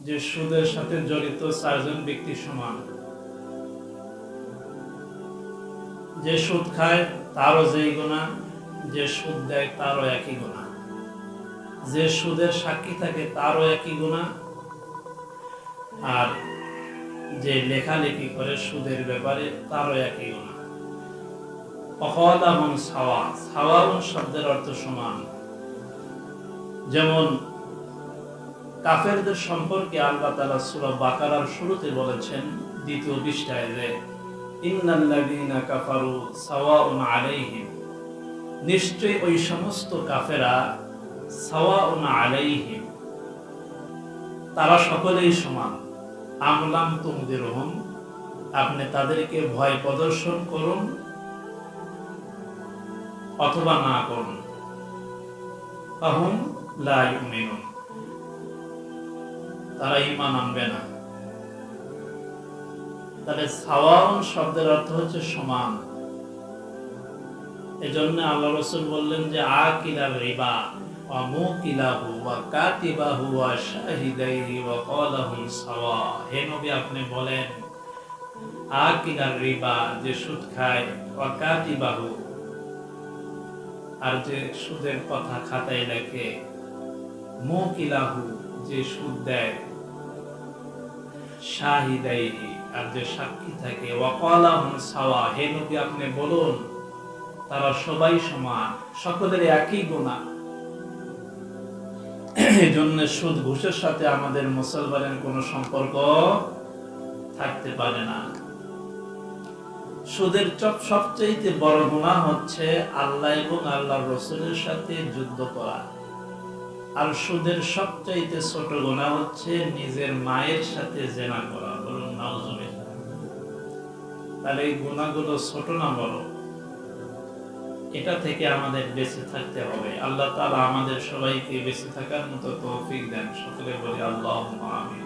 যে সুদের সাথে জড়িত 4 জন ব্যক্তি সমান। যে সুদ খায় তারও যেই গুনাহ, যে সুদ দেয় তারও একই গুনাহ, যে সুদের সাক্ষী থাকে তারও একই গুনাহ, আর যে লেখালেখি করে সুদের ব্যাপারে তারও একই গুনাহ। অকাদামুন সাওয়া, সাওয়াউন শব্দের অর্থ সমান। যেমন কাফেরদের সম্পর্কে আল্লাহ তাআলা সূরা বাকারার শুরুতে বলেছেন 2য় পৃষ্ঠায় যে ইন্নাল্লাযীনা কাফারু সাওয়াউন আলাইহিম, নিশ্চয়ই ওই সমস্ত কাফেরা সাওয়াউন আলাইহিম, তারা সকলেই সমান। আমলাম তুমদিরহুম, আপনি তাদেরকে ভয় প্রদর্শন করুন অথবা না করুন, ফাহুম লা ইউমিনুন, তারা ঈমান আনবে না। তাহলে সাওয়াউন শব্দের অর্থ হচ্ছে সমান। এজন্য আল্লাহ রাসূল বললেন যে আকিলার রিবা ওয়া মুকিলাহু ওয়া কাতিবাহু ওয়া শাহিদাইহি ওয়া ক্বালাহুম সাওয়া। হে নবী, আপনি বলেন আকিলার রিবা, যে সুদ খায়, ওয়া কাতিবাহু, আর যে সুদের কথা খাতায় লেখে, মুকিলাহু, যে সুদ দেয়, শাহিদাইহি, আর যে সাক্ষী থাকে, ওয়া ক্বালাহুম সাওয়া। হে নবী, আপনি বলুন তারা সবাই সমান, সকলের একই গুনাহ। এই জন্য সুদ ঘুষের সাথে আমাদের মুসলমানের কোনো সম্পর্ক থাকতে পারে না। সুদের সবচেয়ে বড় গুনাহ হচ্ছে আল্লাহ এবং আল্লাহর রাসূলের সাথে যুদ্ধ করা। আর সুদের সবচেয়ে ছোট গুনাহ হচ্ছে নিজের মায়ের সাথে জিনা করা। বলুন নাউজুবিল্লাহ। তাহলে এই গুনাহগুলো ছোট না বড়? এটা থেকে আমাদের বেঁচে থাকতে হবে। আল্লাহ তাআলা আমাদের সবাইকে বেঁচে থাকার মতো তৌফিক দেন। সকলে বলি আল্লাহুম্মা আমিন।